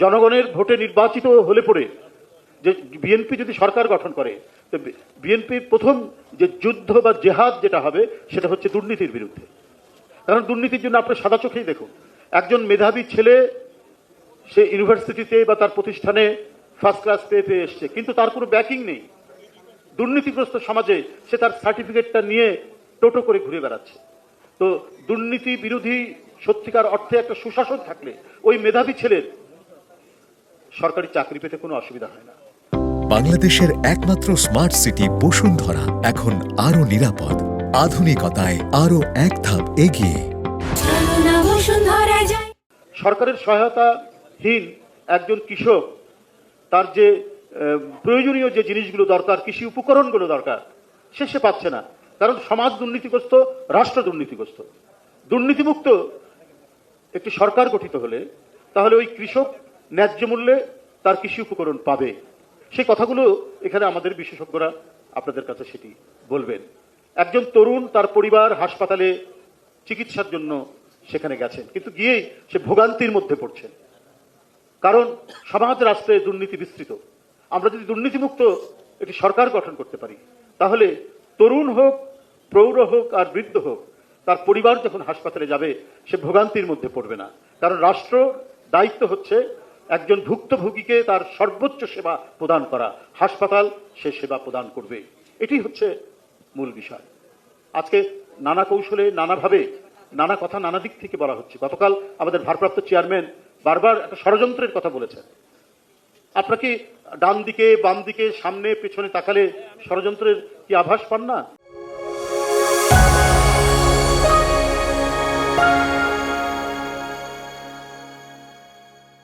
জনগণের ভোটে নির্বাচিত হলে পরে যে বিএনপি যদি সরকার গঠন করে, তো বিএনপির প্রথম যে যুদ্ধ বা জেহাদ যেটা হবে সেটা হচ্ছে দুর্নীতির বিরুদ্ধে। কারণ দুর্নীতির জন্য আপনি সাদা চোখেই দেখুন, একজন মেধাবী ছেলে সে ইউনিভার্সিটিতে বা তার প্রতিষ্ঠানে ফার্স্ট ক্লাস পেয়ে এসছে, কিন্তু তার কোনো ব্যাকিং নেই। দুর্নীতিগ্রস্ত সমাজে সে তার সার্টিফিকেটটা নিয়ে টোটো করে ঘুরে বেড়াচ্ছে। তো দুর্নীতি বিরোধী সত্যিকার অর্থে একটা সুশাসন থাকলে ওই মেধাবী ছেলের সরকারি চাকরি পেতে কোনো অসুবিধা হয় না। বাংলাদেশের একমাত্র স্মার্ট সিটি বসুন্ধরা এখন আরো নিরাপদ, আধুনিকতায় আরো এক ধাপ এগিয়ে। সরকারের সহায়তাহীন একজন কৃষক তার যে প্রয়োজনীয় যে জিনিসগুলো দরকার, কৃষি উপকরণগুলো দরকার, সে পাচ্ছে না। কারণ সমাজ দুর্নীতিগ্রস্ত, রাষ্ট্র দুর্নীতিগ্রস্ত। দুর্নীতিমুক্ত একটি সরকার গঠিত হলে তাহলে ওই কৃষক ন্যায্য মূল্যে তার কৃষি উপকরণ পাবে। সেই কথাগুলো এখানে আমাদের বিশেষজ্ঞরা আপনাদের কাছে সেটি বলবেন। একজন তরুণ তার পরিবার হাসপাতালে চিকিৎসার জন্য সেখানে গেছেন, কিন্তু গিয়েই সে ভোগান্তির মধ্যে পড়ছেন, কারণ সমাজ রাষ্ট্রে দুর্নীতি বিস্তৃত। আমরা যদি দুর্নীতিমুক্ত একটি সরকার গঠন করতে পারি, তাহলে তরুণ হোক, প্রৌঢ় হোক আর বৃদ্ধ হোক, তার পরিবার যখন হাসপাতালে যাবে সে ভোগান্তির মধ্যে পড়বে না। কারণ রাষ্ট্র দায়িত্ব হচ্ছে একজন ভুক্তভোগীকে তার সর্বোচ্চ সেবা প্রদান করা, হাসপাতাল সে সেবা প্রদান করবে। এটি হচ্ছে মূল বিষয়। আজকে নানা কৌশলে, নানাভাবে, নানা কথা নানা দিক থেকে বলা হচ্ছে। গতকাল আমাদের ভারপ্রাপ্ত চেয়ারম্যান বারবার একটা ষড়যন্ত্রের কথা বলেছেন। আপনারা কি ডান দিকে, বাম দিকে, সামনে পেছনে তাকালে ষড়যন্ত্রের কি আভাস পান না?